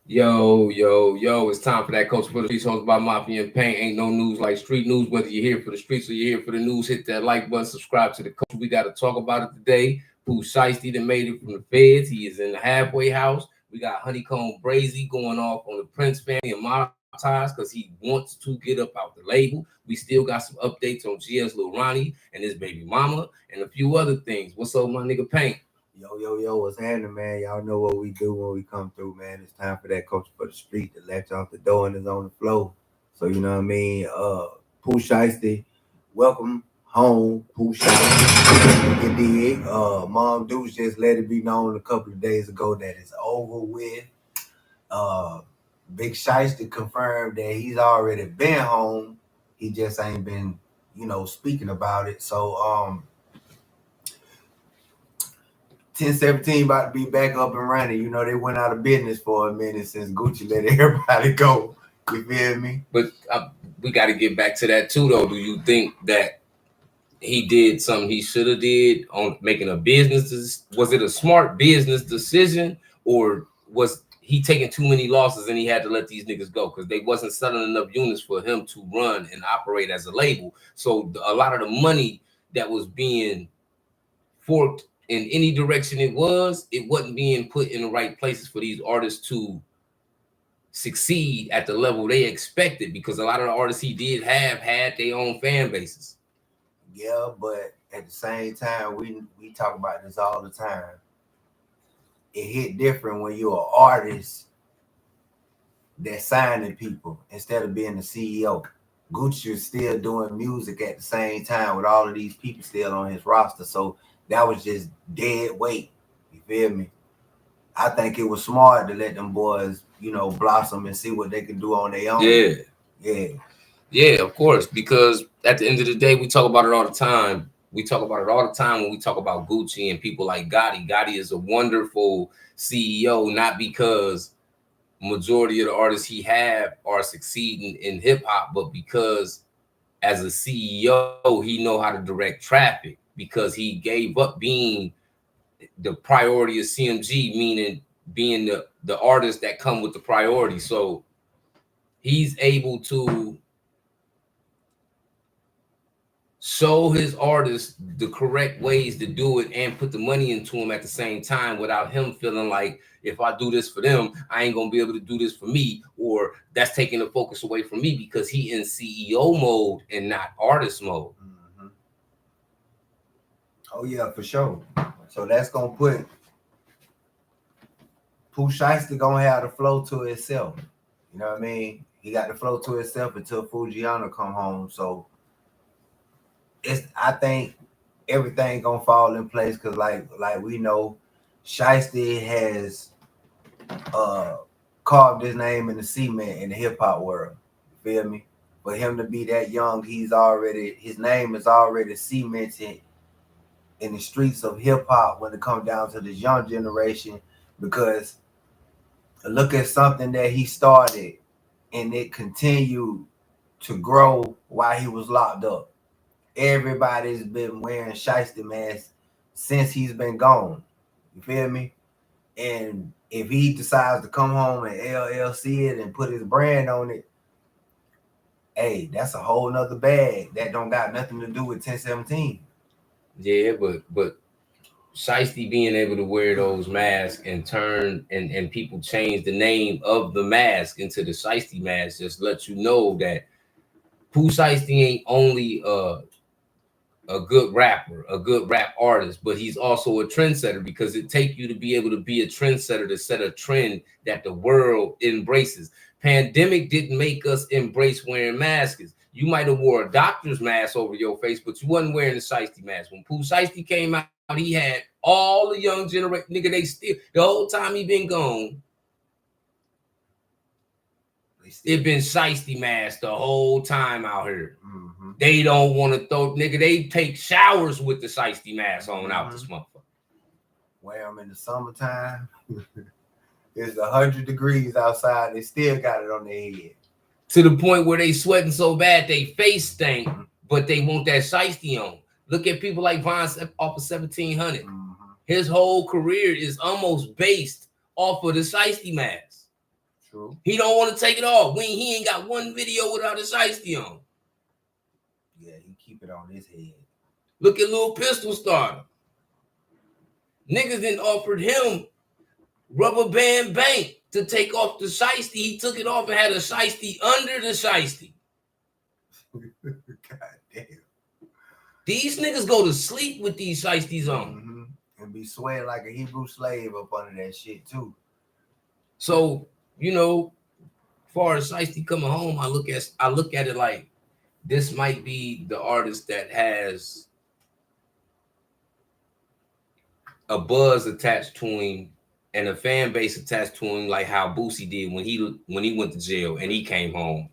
Yo, it's time for that Coach for the Streets, hosted by Mafia and Pain. Ain't no news like street news. Whether you're here for the streets or you're here for the news, hit that like button, subscribe to the Coach. We got to talk about it today. Pooh Shiesty that made it from the feds. He is in the halfway house. We got Honeykomb Brazy going off on the Prince family and Mobties because he wants to get up out the label. We still got some updates on GS Lil Ronnie and his baby mama and a few other things. What's up, my nigga Pain? Yo, what's happening, man? Y'all know what we do when we come through, man. It's time for that coach for the street to let you off the door and is on the floor. So, you know what I mean? Pooh Shiesty, welcome home, Pooh Shiesty. You dig? Mom Deuce just let it be known a couple of days ago that it's over with. Big Shiesty confirmed that he's already been home. He just ain't been, speaking about it. So, 1017 about to be back up and running. You know, they went out of business for a minute since Gucci let everybody go. You feel me? But we got to get back to that too, though. Do you think that he did something he should have did on making a business? Was it a smart business decision, or was he taking too many losses and he had to let these niggas go because they wasn't selling enough units for him to run and operate as a label? So a lot of the money that was being forked in any direction it wasn't being put in the right places for these artists to succeed at the level they expected, because a lot of the artists he did have had their own fan bases. Yeah, but at the same time, we talk about this all the time. It hit different when you're an artist that's signing people instead of being the CEO. Gucci is still doing music at the same time with all of these people still on his roster. So that was just dead weight. You feel me? I think it was smart to let them boys, blossom and see what they can do on their own. Yeah, of course. Because at the end of the day, we talk about it all the time. We talk about it all the time when we talk about Gucci and people like Gotti. Gotti is a wonderful CEO, not because majority of the artists he have are succeeding in hip hop, but because as a CEO, he know how to direct traffic, because he gave up being the priority of CMG, meaning being the artist that come with the priority. So he's able to show his artists the correct ways to do it and put the money into them at the same time without him feeling like, if I do this for them, I ain't gonna be able to do this for me, or that's taking the focus away from me, because he in CEO mode and not artist mode. Mm-hmm. Oh yeah, for sure. So that's gonna put Pooh Shiesty gonna have the flow to itself. You know what I mean? He got the flow to itself until Fujiano come home. So I think everything gonna fall in place, because like we know, Shiesty has carved his name in the cement in the hip hop world. You feel me? For him to be that young, his name is already cemented in the streets of hip hop when it comes down to this young generation. Because look at something that he started and it continued to grow while he was locked up. Everybody's been wearing Shiesty masks since he's been gone. You feel me? And if he decides to come home and LLC it and put his brand on it, hey, that's a whole nother bag that don't got nothing to do with 1017. Yeah, but Shiesty being able to wear those masks and turn and people change the name of the mask into the Shiesty mask just lets you know that Pooh Shiesty ain't only a good rapper, a good rap artist, but he's also a trendsetter, because it takes you to be able to be a trendsetter to set a trend that the world embraces. Pandemic didn't make us embrace wearing masks. You might have wore a doctor's mask over your face, but you wasn't wearing the Shiesty mask. When Pooh Shiesty came out, he had all the young generation, nigga, they still, the whole time he been gone, it been Shiesty mask the whole time out here. Mm-hmm. They don't want to throw, nigga, they take showers with the Shiesty mask on out this motherfucker. Wear them in the summertime. It's 100 degrees outside. They still got it on their head. To the point where they sweating so bad they face stink, but they want that Shiesty on. Look at people like Von off of 1700. Mm-hmm. His whole career is almost based off of the Shiesty mask. True. He don't want to take it off. He ain't got one video without a Shiesty on. Yeah, he keep it on his head. Look at Lil Pistol Starter. Niggas then offered him Rubber Band Bank to take off the Shiesty. He took it off and had a Shiesty under the Shiesty. God damn. These niggas go to sleep with these Shiesties on. Mm-hmm. And be sweating like a Hebrew slave up under that shit too. So, as far as Shiesty coming home, I look at it like this might be the artist that has a buzz attached to him and a fan base attached to him, like how Boosie did when he went to jail and he came home.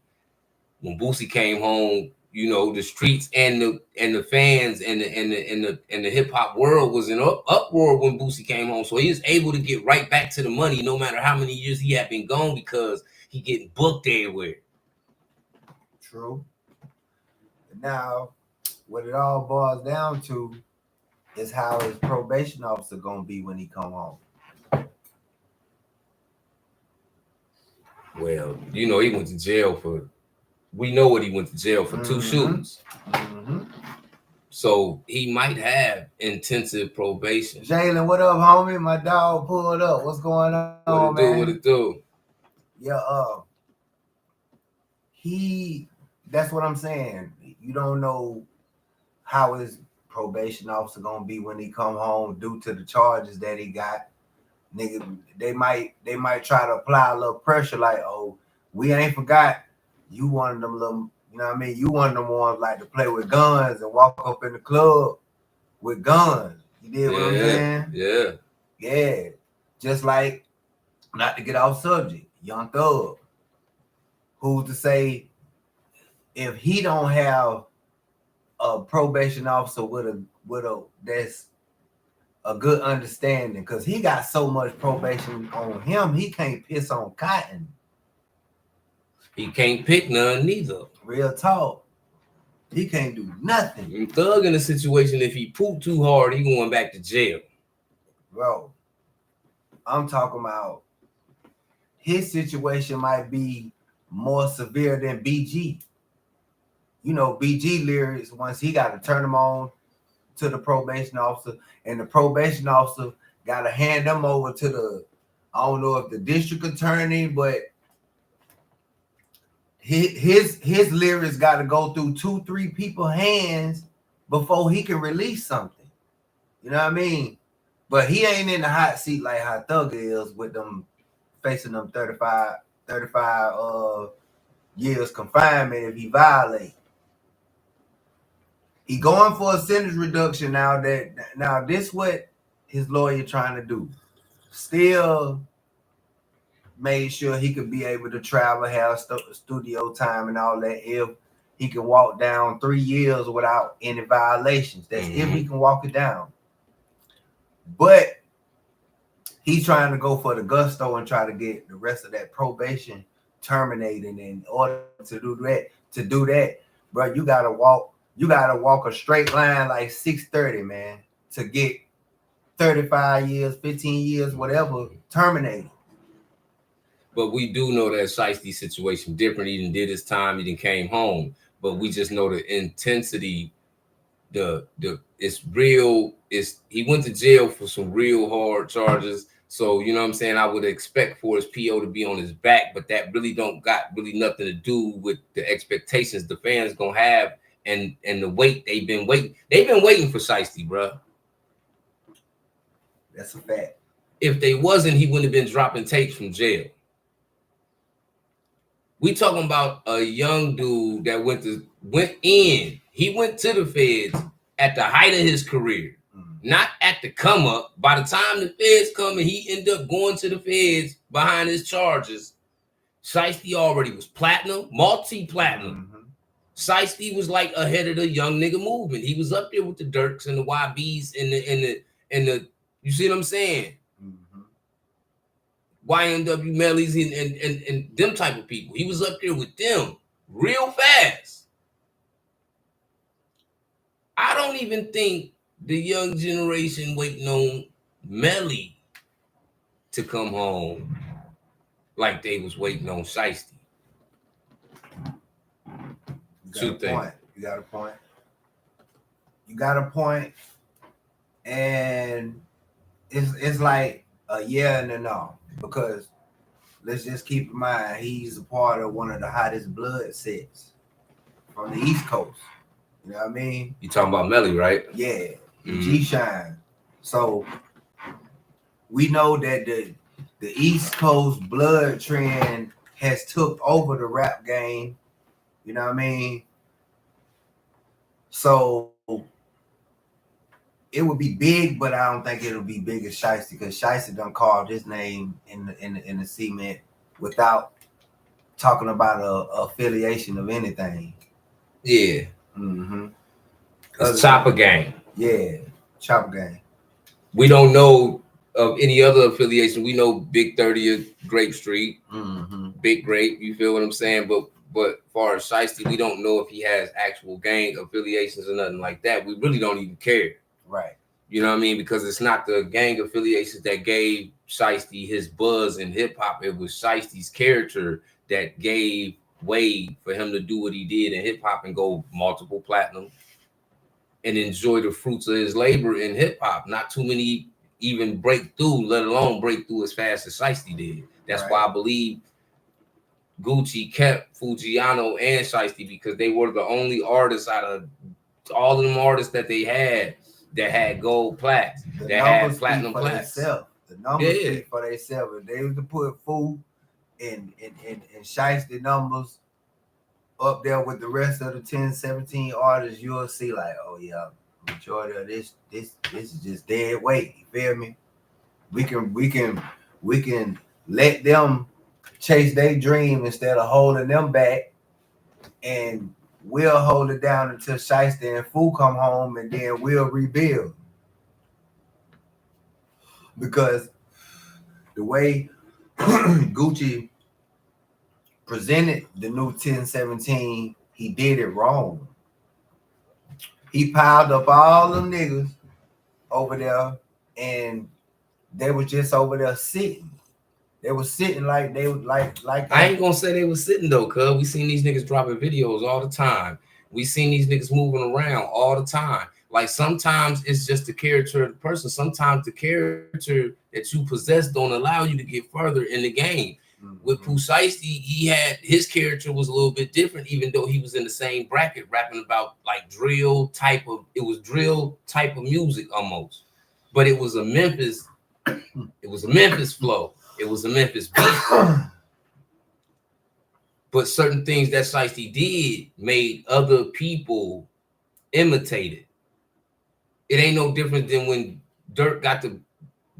When Boosie came home, the streets and the fans and the hip hop world was in uproar when Boosie came home. So he was able to get right back to the money, no matter how many years he had been gone, because he getting booked everywhere. True. Now, what it all boils down to is how his probation officer gonna be when he come home. Well, he went to jail for. We know what he went to jail for, 2 shootings. Mm-hmm. So he might have intensive probation. Jalen, what up, homie? My dog pulled up. What's going on, man? What it do? Yeah, that's what I'm saying. You don't know how his probation officer gonna be when he come home due to the charges that he got. Nigga, they might try to apply a little pressure, like, oh, we ain't forgot you one of them little, you one of them ones like to play with guns and walk up in the club with guns. You did what I'm saying? Yeah. Yeah. Just like, not to get off subject, Young Thug. Who's to say if he don't have a probation officer with a that's a good understanding, because he got so much probation on him, he can't piss on cotton. He can't pick none neither. Real talk. He can't do nothing. Thug in a situation, if he pooped too hard, he going back to jail. Bro, I'm talking about his situation might be more severe than BG. BG lyrics, once he got to turn them on to the probation officer, and the probation officer got to hand them over to the, I don't know if the district attorney, but his lyrics got to go through 2-3 people's hands before he can release something. You know what I mean? But he ain't in the hot seat like how Thug is, with them facing them 35 years confinement if he violate. He going for a sentence reduction now. This what his lawyer trying to do. Still made sure he could be able to travel, have studio time and all that, if he can walk down 3 years without any violations. That's if he can walk it down. But he's trying to go for the gusto and try to get the rest of that probation terminated. In order to do that, bro, you gotta walk a straight line like 630, man, to get 35 years, 15 years, whatever, terminated. But we do know that Shiesty situation different. He didn't did his time. He didn't came home. But we just know the intensity. It's real. He went to jail for some real hard charges. So you know what I'm saying. I would expect for his PO to be on his back, but that really don't got really nothing to do with the expectations the fans gonna have and the wait they've been waiting. They've been waiting for Shiesty, bro. That's a fact. If they wasn't, he wouldn't have been dropping tapes from jail. We talking about a young dude that went in. He went to the feds at the height of his career, not at the come up. By the time the feds come and he ended up going to the feds behind his charges, Shiesty already was platinum, multi-platinum. Shiesty was like ahead of the young nigga movement. He was up there with the Dirks and the YBs and the you see what I'm saying? YNW Mellies and them type of people. He was up there with them real fast. I don't even think the young generation waiting on Melly to come home. like they was waiting on Shiesty. You got a point. You got a point. And it's like a yeah and a no, because let's just keep in mind he's a part of one of the hottest blood sets from the East Coast. You know what I mean? You talking about Melly, right? Yeah, G-Shine. So we know that the East Coast blood trend has took over the rap game. You know what I mean? So it would be big, but I don't think it'll be big as Shiesty, because Shiesty done called his name in the cement without talking about a affiliation of anything. Yeah. Mm-hmm. It's Chopper Gang. Yeah, Chopper Gang. We don't know of any other affiliation. We know Big 30th, Grape Street, Big Grape. You feel what I'm saying? But as far as Shiesty, we don't know if he has actual gang affiliations or nothing like that. We really don't even care. Right. You know what I mean? Because it's not the gang affiliations that gave Shiesty his buzz in hip hop. It was Shiesty's character that gave way for him to do what he did in hip hop and go multiple platinum and enjoy the fruits of his labor in hip hop. Not too many even break through, let alone break through as fast as Shiesty did. That's why I believe Gucci kept Fujiano and Shiesty, because they were the only artists out of all of them artists that they had that had gold plaques, that had platinum plaques. The numbers speak for themselves. If they was to put Fu and Shiesty numbers up there with the rest of the 10, 17 artists, you'll see like, oh yeah, majority of this is just dead weight. You feel me? We can let them chase their dream instead of holding them back, and we'll hold it down until Shiesty and Fu come home, and then we'll rebuild. Because the way Gucci presented the new 1017, he did it wrong. He piled up all them niggas over there, and they were just over there sitting. They were sitting like they would like. I ain't gonna say they were sitting though, cuz we seen these niggas dropping videos all the time. We seen these niggas moving around all the time. Like sometimes it's just the character of the person. Sometimes the character that you possess don't allow you to get further in the game. With Pooh Shiesty, he had his character was a little bit different, even though he was in the same bracket, rapping about like drill type of music almost. But it was a Memphis flow. It was a Memphis beat. But certain things that Shiesty did made other people imitate it. It ain't no different than when Dirk got to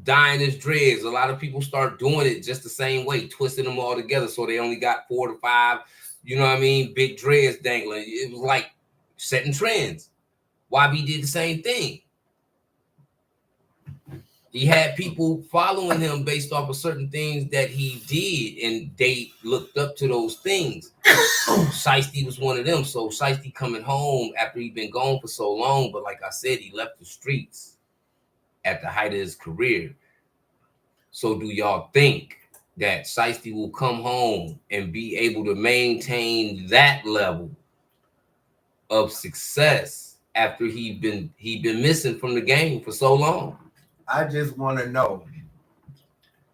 dyeing his dreads. A lot of people start doing it just the same way, twisting them all together. So they only got 4 to 5, you know what I mean? Big dreads dangling. It was like setting trends. YB did the same thing. He had people following him based off of certain things that he did, and they looked up to those things. Shiesty was one of them. So Shiesty coming home after he'd been gone for so long, but like I said, he left the streets at the height of his career. So do y'all think that Shiesty will come home and be able to maintain that level of success after he'd been missing from the game for so long? I just want to know,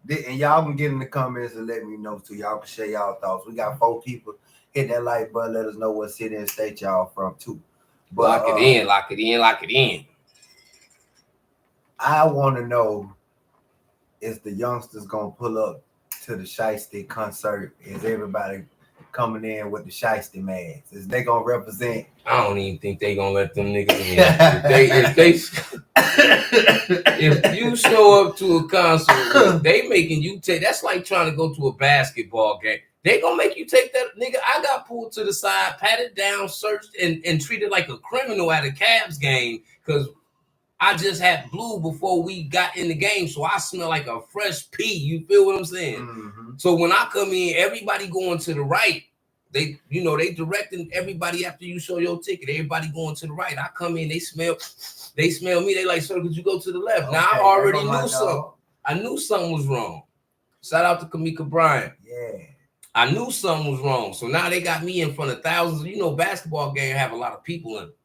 and y'all can get in the comments and let me know too. Y'all can share y'all thoughts. We got 4 people. Hit that like button. Let us know what city and state y'all from too. But, lock it in. I want to know, is the youngsters gonna pull up to the Shiesty concert? Is everybody coming in with the Shiesty masks? Is they gonna represent? I don't even think they gonna let them niggas in. If you show up to a concert, they making you take. That's like trying to go to a basketball game. They gonna make you take that, nigga. I got pulled to the side, patted down, searched, and treated like a criminal at a Cavs game because I just had blue before we got in the game, so I smell like a fresh pea. You feel what I'm saying? Mm-hmm. So when I come in, everybody going to the right. They directing everybody after you show your ticket. Everybody going to the right. I come in, they smell me. They like, sir, could you go to the left? Okay, now I already knew something. I knew something was wrong. Shout out to Kamika Bryant. Yeah. I knew something was wrong. So now they got me in front of thousands. You know, basketball game have a lot of people in it.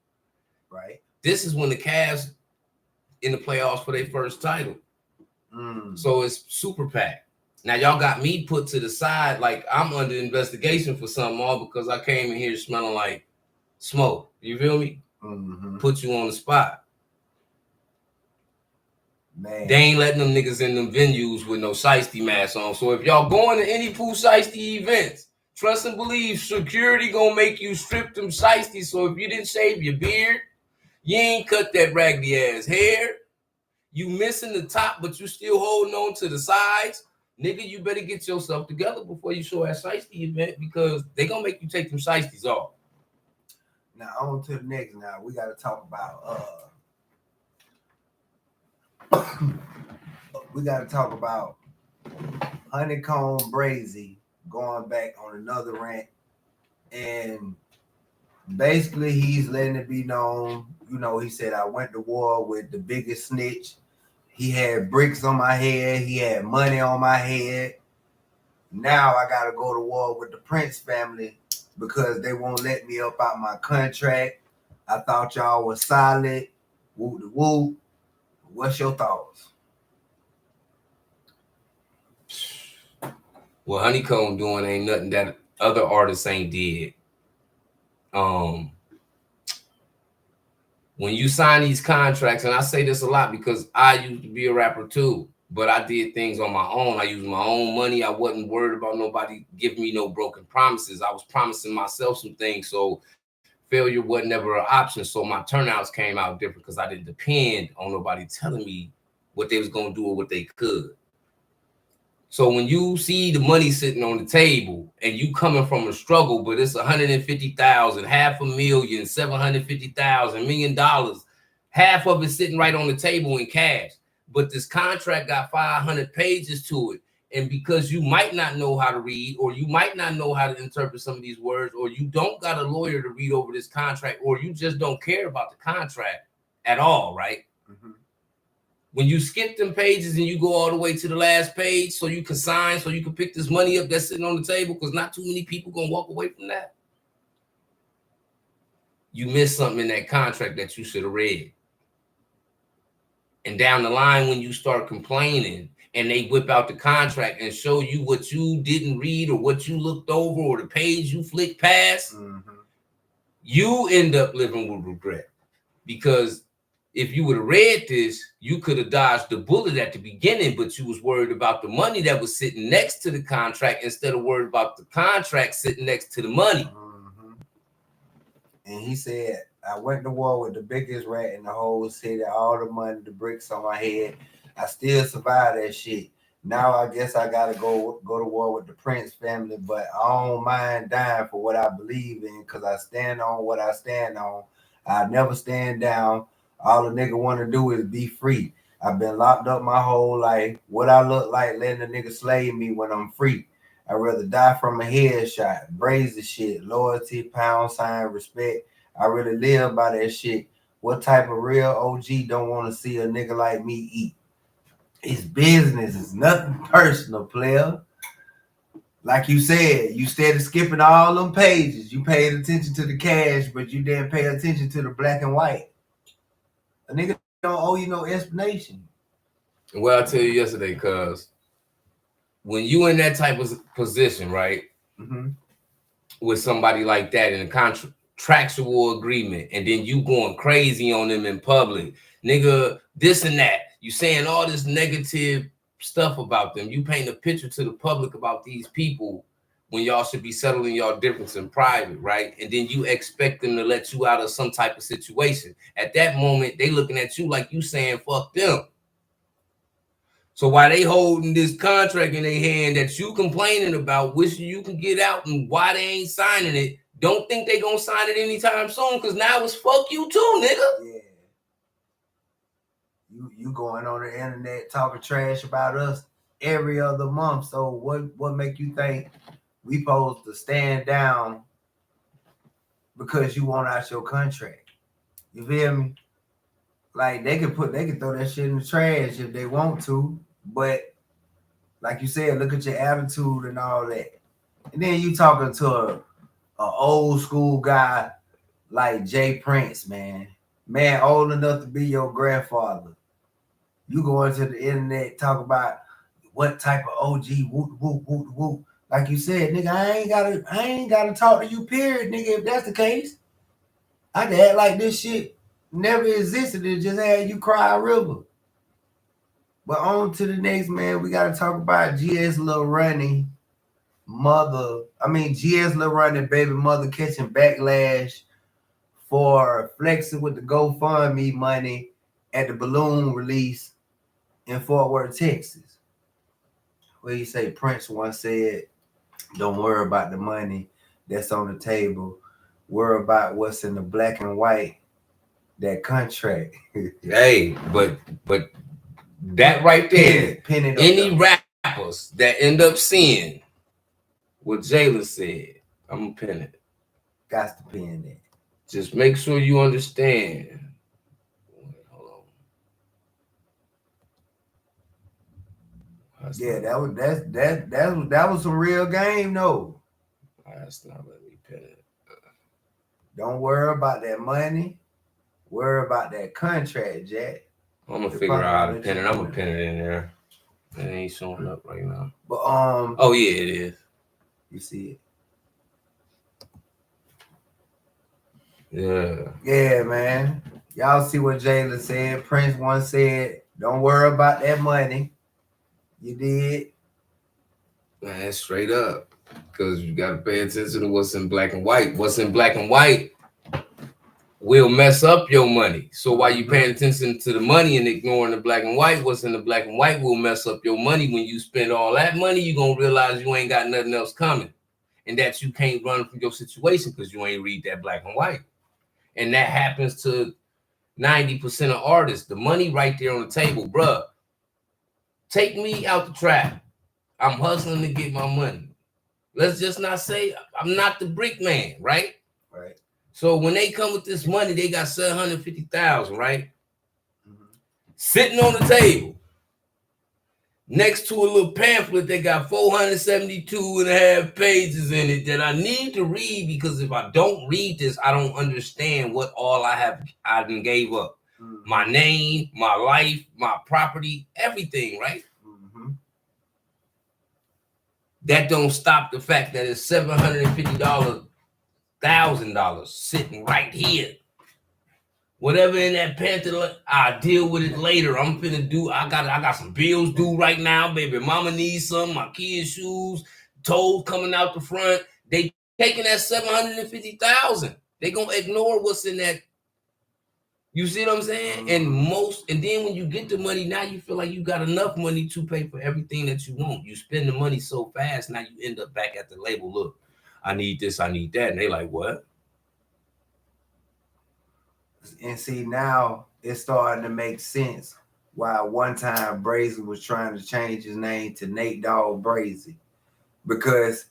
Right. This is when the Cavs in the playoffs for their first title. So it's super packed. Now y'all got me put to the side like I'm under investigation for something, all because I came in here smelling like smoke. You feel me? Put you on the spot. Man. They ain't letting them niggas in them venues with no shiesty mask on. So if y'all going to any Pooh Shiesty events, trust and believe security gonna make you strip them shiesty. So if you didn't shave your beard, you ain't cut that raggedy ass hair, you missing the top, but you still holding on to the sides, nigga, you better get yourself together before you show that shiesty event because they gonna make you take them shiesties off. Now on to the next. Now we gotta talk about Honeykomb Brazy going back on another rant, and basically he's letting it be known. You know, he said I went to war with the biggest snitch. He had bricks on my head. He had money on my head. Now I gotta go to war with the Prince family because they won't let me up out my contract. I thought y'all was solid. Whoop de whoop. What's your thoughts? What Honeykomb doing ain't nothing that other artists ain't did. When you sign these contracts, and I say this a lot because I used to be a rapper too, but I did things on my own. I used my own money. I wasn't worried about nobody giving me no broken promises. I was promising myself some things, so failure was never an option. So my turnouts came out different because I didn't depend on nobody telling me what they was going to do or what they could. So when you see the money sitting on the table and you coming from a struggle, but it's 150,000, $500,000, 750,000, $1 million, half of it sitting right on the table in cash. But this contract got 500 pages to it. And because you might not know how to read, or you might not know how to interpret some of these words, or you don't got a lawyer to read over this contract, or you just don't care about the contract at all, right? When you skip them pages and you go all the way to the last page so you can sign, so you can pick this money up that's sitting on the table, because not too many people gonna walk away from that. You missed something in that contract that you should have read. And down the line, when you start complaining and they whip out the contract and show you what you didn't read or what you looked over or the page you flicked past, you end up living with regret. Because if you would have read this, you could have dodged the bullet at the beginning, but you was worried about the money that was sitting next to the contract instead of worried about the contract sitting next to the money. And he said, I went to war with the biggest rat in the whole city, all the money, the bricks on my head. I still survived that shit. Now I guess I gotta go to war with the Prince family, but I don't mind dying for what I believe in because I stand on what I stand on. I never stand down. All a nigga want to do is be free. I've been locked up my whole life. What I look like letting a nigga slave me when I'm free. I'd rather die from a headshot. Brazy shit. Loyalty, pound sign, respect. I really live by that shit. What type of real OG don't want to see a nigga like me eat? It's business. It's nothing personal, player. Like you said, you started skipping all them pages. You paid attention to the cash, but you didn't pay attention to the black and white. A nigga don't owe you no explanation. Well, I tell you yesterday, cuz when you in that type of position, right, with somebody like that in a contractual agreement, and then you going crazy on them in public, nigga, this and that, you saying all this negative stuff about them, you paint a picture to the public about these people when y'all should be settling y'all difference in private, right? And then you expect them to let you out of some type of situation. At that moment, they looking at you like you saying, fuck them. So while they holding this contract in their hand that you complaining about, wishing you can get out and why they ain't signing it, don't think they gonna sign it anytime soon, because now it's fuck you too, nigga. Yeah. You going on the internet talking trash about us every other month. So what make you think we supposed to stand down because you want out your contract? You feel me? Like they can throw that shit in the trash if they want to, but like you said, look at your attitude and all that. And then you talking to a old school guy like Jay Prince, man old enough to be your grandfather. You go into the internet, talk about what type of OG, whoop, whoop, whoop, whoop. Like you said, nigga, I ain't gotta talk to you, period, nigga, if that's the case. I can act like this shit never existed and just had you cry a river. But on to the next, man. We gotta talk about GS Lil Ronnie GS Lil Ronnie baby mother catching backlash for flexing with the GoFundMe money at the balloon release in Fort Worth, Texas. Where you say Prince once said, "Don't worry about the money that's on the table. Worry about what's in the black and white, that contract." Hey, but that right there, any rappers that end up seeing what Jayla said, I'm gonna pin it. Got to pin it. Just make sure you understand. Hold on. Yeah, that was some real game, though. That's not let me pin it. Don't worry about that money. Worry about that contract, Jack. I'm gonna figure out how to pin it. I'm gonna pin it in there. It ain't showing up right now. But oh yeah, it is. You see it. Yeah, man. Y'all see what Jayla said. Prince once said, "Don't worry about that money." You did. Man, straight up. Because you got to pay attention to what's in black and white. What's in black and white will mess up your money. So while you paying attention to the money and ignoring the black and white, what's in the black and white will mess up your money. When you spend all that money, you're going to realize you ain't got nothing else coming. And that you can't run from your situation because you ain't read that black and white. And that happens to 90% of artists. The money right there on the table, bruh. Take me out the trap. I'm hustling to get my money. Let's just not say I'm not the brick man, right? Right. So when they come with this money, they got $750,000, right? Sitting on the table. Next to a little pamphlet that got 472.5 pages in it that I need to read, because if I don't read this, I don't understand what all I done gave up. My name, my life, my property, everything, right? That don't stop the fact that it's $750,000 sitting right here. Whatever in that panther, I'll deal with it later. I'm finna do. I got some bills due right now, baby. Mama needs some. My kids' shoes, toes coming out the front. They taking that $750,000. They gonna ignore what's in that. You see what I'm saying? And then when you get the money, now you feel like you got enough money to pay for everything that you want. You spend the money so fast, now you end up back at the label. Look, I need this, I need that, and they like, what? And see, now it's starting to make sense why one time Brazy was trying to change his name to Nate Dogg Brazy, because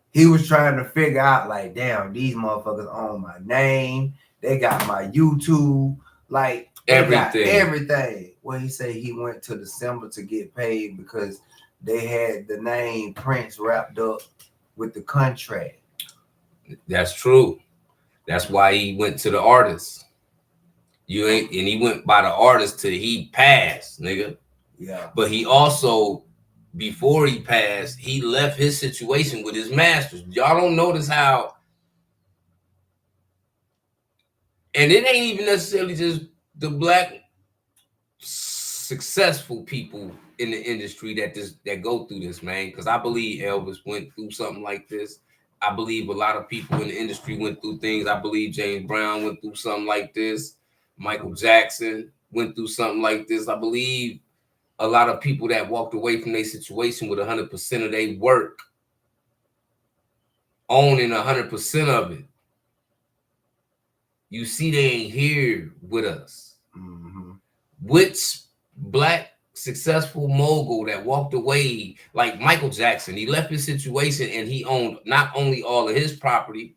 he was trying to figure out, like, damn, these motherfuckers own my name, they got my YouTube, like everything. Well, he said he went to the symbol to get paid because they had the name Prince wrapped up with the contract. That's true. That's why he went to the artist. And he went by the artist till he passed, nigga. Yeah. But he also, before he passed, he left his situation with his masters. Y'all don't notice how, and it ain't even necessarily just the black successful people in the industry that go through this, man. Because I believe Elvis went through something like this. I believe a lot of people in the industry went through things. I believe James Brown went through something like this. Michael Jackson went through something like this. I believe a lot of people that walked away from their situation with 100% of their work, owning 100% of it. You see, they ain't here with us. Which black successful mogul that walked away, like Michael Jackson, he left his situation and he owned not only all of his property,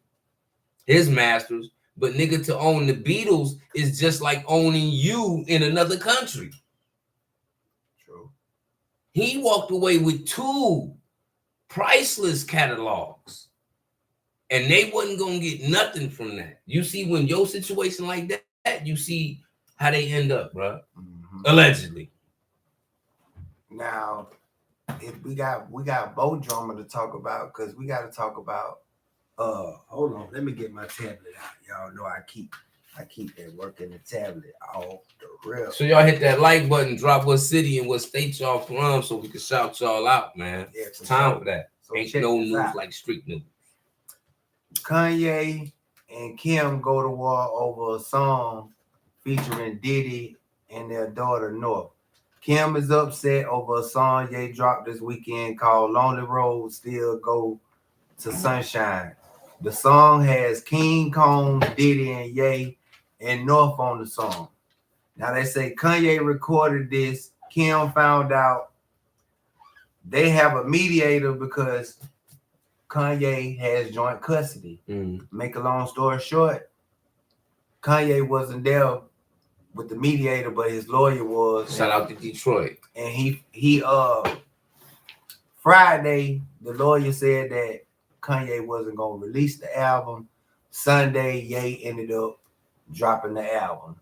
his masters, but nigga, to own the Beatles is just like owning you in another country. True. He walked away with 2 priceless catalogs, and they wasn't gonna get nothing from that. You see, when your situation like that, you see how they end up, bro. Allegedly. Now, if we got Bo Drummer to talk about, because we got to talk about. Hold on, let me get my tablet out. Y'all know I keep that working the tablet off the rip. So y'all hit that like button, drop what city and what state y'all from, so we can shout y'all out, man. Yeah, it's time for that. So ain't no news out. Like street news. Kanye and Kim go to war over a song featuring Diddy and their daughter North. Kim is upset over a song Ye dropped this weekend called Lonely Road Still Go to Sunshine. The song has King Kong, Diddy, and Ye and North on the song. Now they say Kanye recorded this. Kim found out they have a mediator because Kanye has joint custody. Make a long story short, Kanye wasn't there with the mediator, but his lawyer was. Shout out to Detroit. And he Friday, the lawyer said that Kanye wasn't gonna release the album. Sunday, Ye ended up dropping the album.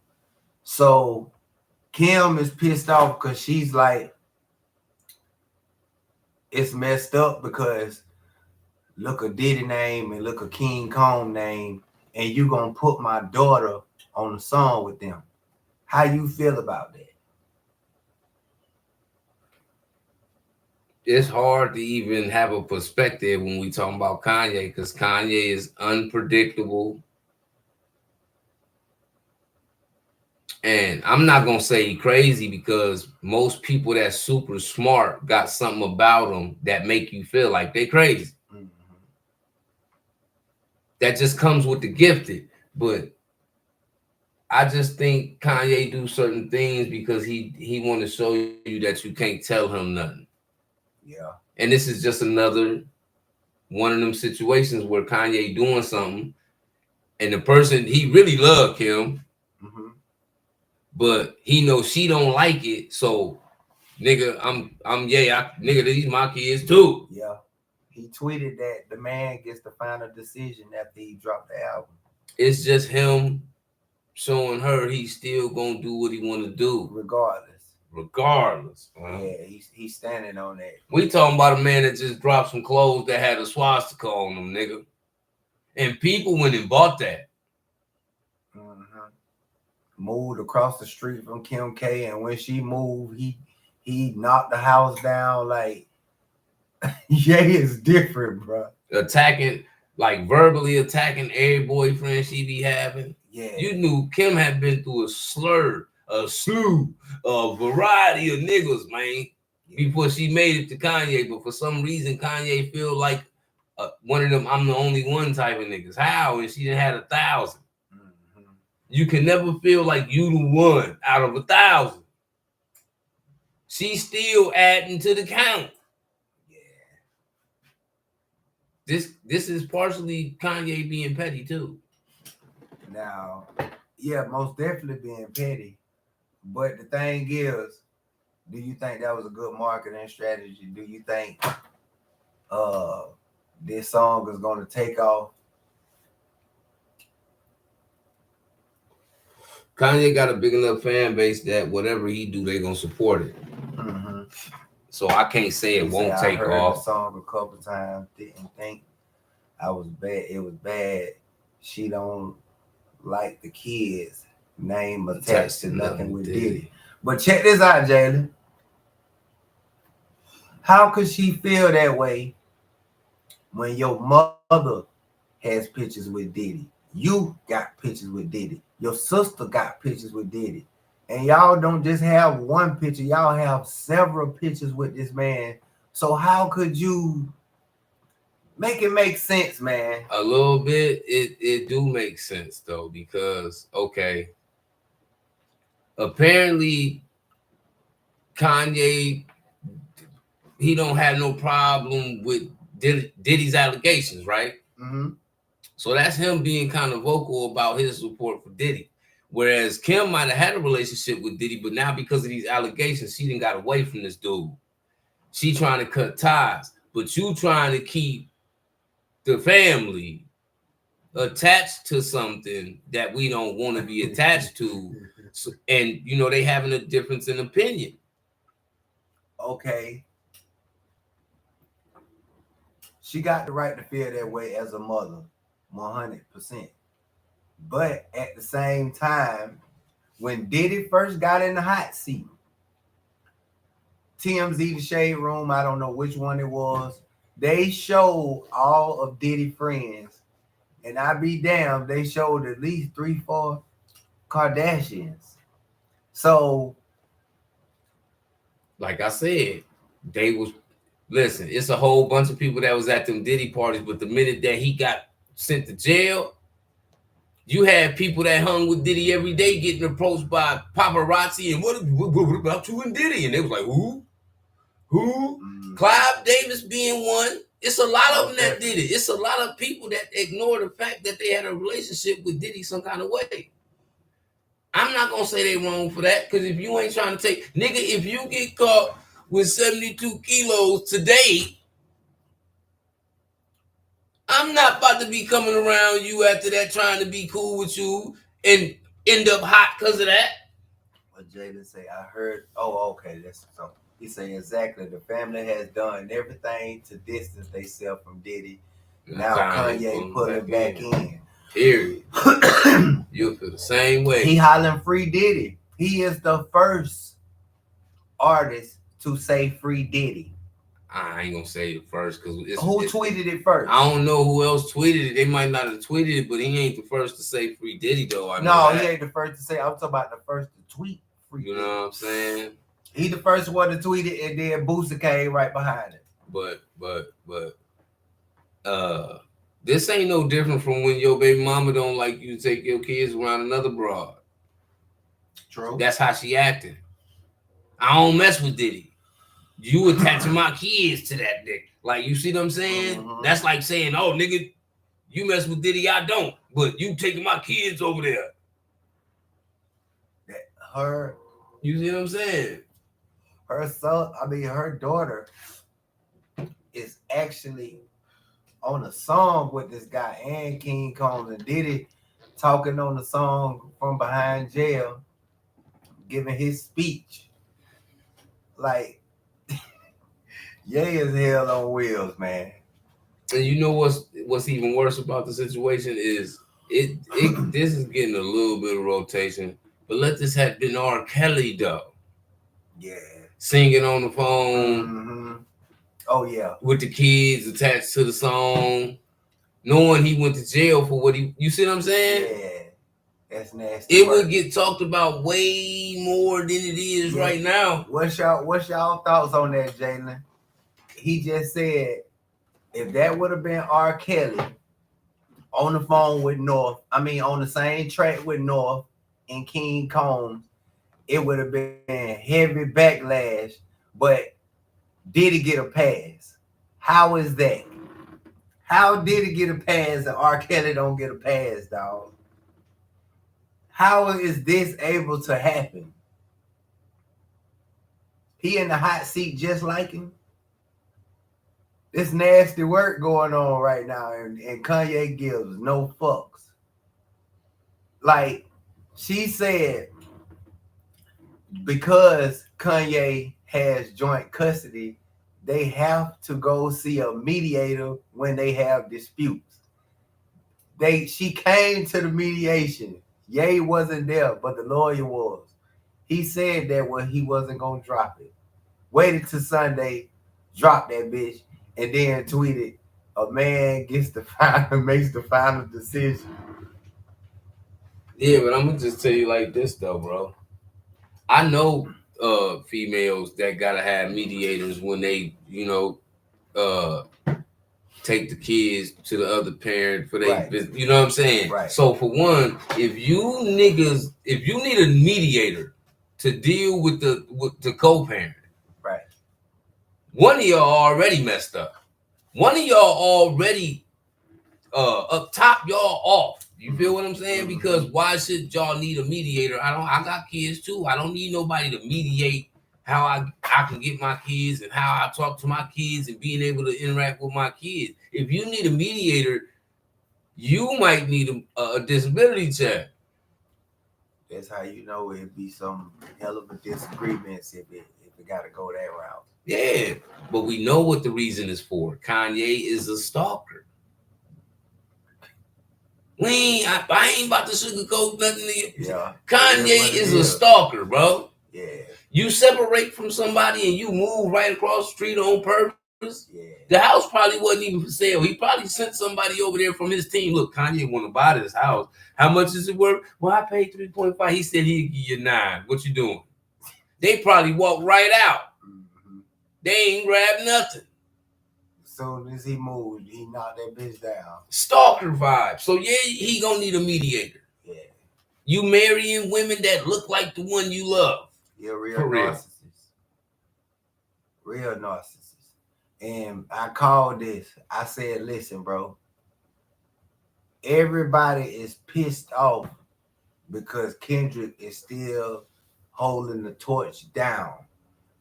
So Kim is pissed off because she's like, it's messed up because look a Diddy name and look a King Kong name, and you gonna put my daughter on the song with them. How you feel about that? It's hard to even have a perspective when we talk about Kanye, because Kanye is unpredictable. And I'm not going to say crazy, because most people that's super smart got something about them that make you feel like they crazy. That just comes with the gifted. But I just think Kanye do certain things because he want to show you that you can't tell him nothing. Yeah. And this is just another one of them situations where Kanye doing something and the person he really loved him, but he knows she don't like it. So nigga, nigga, these my kids too. Yeah. He tweeted that the man gets the final decision after he dropped the album. It's just him showing her he's still gonna do what he want to do. Regardless. Yeah, he's standing on that. We talking about a man that just dropped some clothes that had a swastika on them, nigga. And people went and bought that. Moved across the street from Kim K, and when she moved, he knocked the house down. Like, yeah, it's different, bro. Attacking, like verbally attacking every boyfriend she be having. Yeah. You knew Kim had been through a slew, a variety of niggas, man, before she made it to Kanye. But for some reason, Kanye feel like one of them I'm the only one type of niggas. How? And she done had 1,000. You can never feel like you the one out of 1,000. She's still adding to the count. Yeah. This is partially Kanye being petty too. Now, yeah, most definitely being petty. But the thing is, do you think that was a good marketing strategy? Do you think this song is going to take off? Kanye got a big enough fan base that whatever he do, they gonna support it. So I can't say it won't take off. I heard the song a couple times, didn't think I was bad. It was bad. She don't like the kids' name attached to nothing with Diddy. But check this out, Jalen. How could she feel that way when your mother has pictures with Diddy? You got pictures with Diddy. Your sister got pictures with Diddy. And y'all don't just have one picture. Y'all have several pictures with this man. So how could you make it make sense, man? A little bit. It do make sense, though, because, okay, apparently Kanye, he don't have no problem with Diddy's allegations, right? So that's him being kind of vocal about his support for Diddy. Whereas Kim might have had a relationship with Diddy, but now because of these allegations, she didn't got away from this dude. She trying to cut ties, but you trying to keep the family attached to something that we don't want to be attached to. So, and you know, they having a difference in opinion. Okay. She got the right to feel that way as a mother, 100%. But at the same time, when Diddy first got in the hot seat, TMZ The Shade Room, I don't know which one it was, they showed all of Diddy friends, and I be damned, they showed at least 3-4 Kardashians. So, like I said, they was, listen, it's a whole bunch of people that was at them Diddy parties, but the minute that he got sent to jail, you had people that hung with Diddy every day getting approached by paparazzi and what about you and Diddy? And they was like, who? Clive Davis being one. It's a lot of them that did it. It's a lot of people that ignore the fact that they had a relationship with Diddy some kind of way. I'm not going to say they wrong for that, because if you ain't trying to take, nigga, if you get caught with 72 kilos today, I'm not about to be coming around you after that trying to be cool with you and end up hot because of that. What Jalen say, I heard, oh, okay, that's so. He say exactly, the family has done everything to distance themselves from Diddy. Now Kanye put it back in. Period. You'll feel the same way. He hollering free Diddy. He is the first artist to say free Diddy. I ain't gonna say it first because who tweeted it first? I don't know who else tweeted it. They might not have tweeted it, but he ain't the first to say free Diddy though. He ain't the first to say. I'm talking about the first to tweet free. You know what I'm saying? He the first one to tweet it, and then Boosie came right behind it. But this ain't no different from when your baby mama don't like you to take your kids around another broad. True. That's how she acting. I don't mess with Diddy. You attaching my kids to that dick. Like, you see what I'm saying? Mm-hmm. That's like saying, oh, nigga, you mess with Diddy, I don't. But you taking my kids over there. You see what I'm saying? Her daughter is actually on a song with this guy and King Combs and Diddy talking on the song from behind jail, giving his speech. Like, Yay is hell on wheels, man. And you know what's even worse about the situation is this is getting a little bit of rotation, but let this have been R. Kelly though. Yeah. Singing on the phone. Mm-hmm. Oh yeah. With the kids attached to the song, knowing he went to jail for what you see what I'm saying? Yeah. That's nasty. It would get talked about way more than it is right now. What's y'all thoughts on that, Jalen? He just said if that would have been R. Kelly on the phone with North, on the same track with North and King Combs, it would have been heavy backlash, but did he get a pass? How is that? How did he get a pass and R. Kelly don't get a pass, dog? How is this able to happen? He in the hot seat just like him. This nasty work going on right now, and Kanye gives no fucks. Like, she said, because Kanye has joint custody, they have to go see a mediator when they have disputes. She came to the mediation. Ye wasn't there, but the lawyer was. He said that he wasn't gonna drop it. Waited till Sunday, dropped that bitch, and then tweeted, "A man makes the final decision." Yeah, but I'm gonna just tell you like this though, bro. I know females that gotta have mediators when they, take the kids to the other parent for they, you know what I'm saying? Right. So for one, if you need a mediator to deal with the co-parent, right? One of y'all already messed up. One of y'all already up top, y'all off. You feel what I'm saying? Mm-hmm. Because why should y'all need a mediator? I got kids too. I don't need nobody to mediate how I can get my kids and how I talk to my kids and being able to interact with my kids. If you need a mediator, you might need a disability check. That's how you know it'd be some hell of a disagreements if it got to go that route. Yeah, but we know what the reason is for. Kanye is a stalker. I ain't about to sugarcoat nothing to you. Yeah. Kanye is a stalker, bro. Yeah. You separate from somebody and you move right across the street on purpose. Yeah. The house probably wasn't even for sale. He probably sent somebody over there from his team. Look, Kanye want to buy this house. How much is it worth? Well, I paid 3.5. He said he'd give you 9. What you doing? They probably walked right out. Mm-hmm. They ain't grabbed nothing. As soon as he moved, he knocked that bitch down. Stalker vibe. So yeah, he gonna need a mediator. Yeah. You marrying women that look like the one you love. You're real narcissist. Real narcissist. And I called this. I said, listen, bro. Everybody is pissed off because Kendrick is still holding the torch down.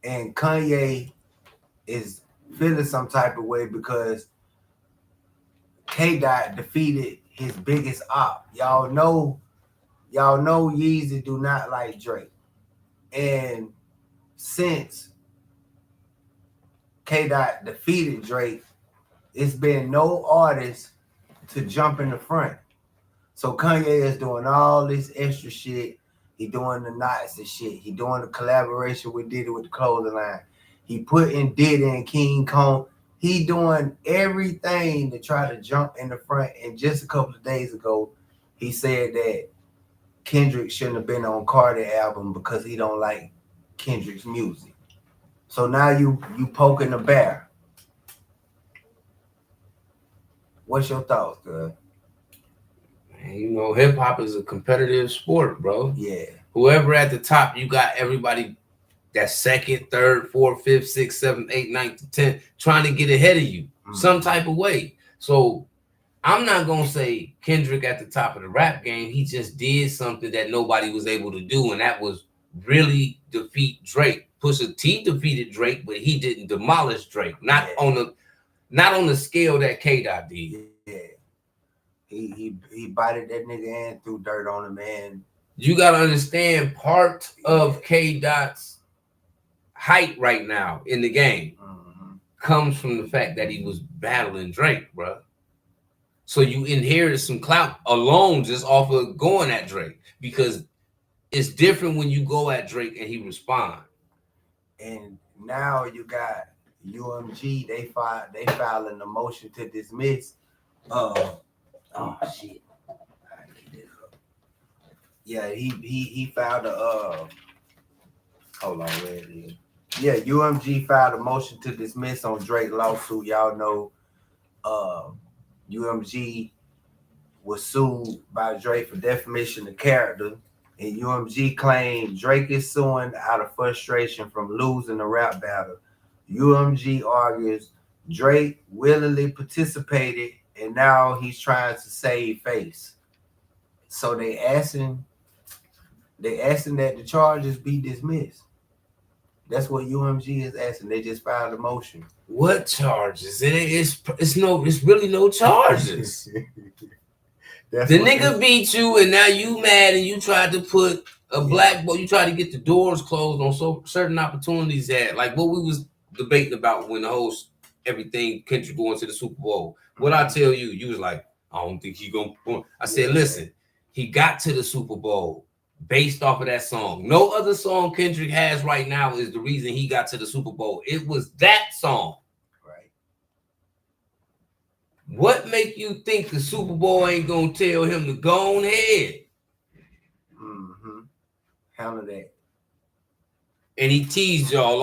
And Kanye is feeling some type of way because K-Dot defeated his biggest op. Y'all know Yeezy do not like Drake. And since K-Dot defeated Drake, it's been no artist to jump in the front. So Kanye is doing all this extra shit. He doing the knots and shit. He doing the collaboration with Diddy with the clothing line. He putting Diddy and King Kong. He doing everything to try to jump in the front. And just a couple of days ago, he said that Kendrick shouldn't have been on Cardi album because he don't like Kendrick's music. So now you poking the bear. What's your thoughts, girl? Man, you know, hip hop is a competitive sport, bro. Yeah. Whoever at the top, you got everybody that's second, third, fourth, fifth, sixth, seventh, eighth, ninth, 10th, trying to get ahead of you some type of way. So I'm not gonna say Kendrick at the top of the rap game. He just did something that nobody was able to do, and that was really defeat Drake. Pusha T defeated Drake, but he didn't demolish Drake. Not on the scale that K-Dot did. Yeah. He bited that nigga and threw dirt on him, man. You gotta understand, part of K-Dot's height right now in the game comes from the fact that he was battling Drake, bro. So you inherited some clout alone just off of going at Drake, because it's different when you go at Drake and he respond. And now you got UMG. They filing a motion to dismiss. Oh shit! Yeah, he filed a hold on, where it is? Yeah, UMG filed a motion to dismiss on Drake lawsuit. Y'all know, UMG was sued by Drake for defamation of character, and UMG claimed Drake is suing out of frustration from losing the rap battle. UMG argues Drake willingly participated, and now he's trying to save face. So they asking that the charges be dismissed. That's what UMG is asking. They just filed a motion. What charges? It's really no charges. The nigga beat you, and now you mad, and you tried to put a black boy. You tried to get the doors closed on certain opportunities that, like what we was debating about when the whole everything Kendrick going to the Super Bowl. What I tell you, you was like, I don't think he gonna. I said, listen, he got to the Super Bowl based off of that song. No other song Kendrick has right now is the reason he got to the Super Bowl. It was that song. Right. What make you think the Super Bowl ain't gonna tell him to go on ahead? Handle that. And he teased y'all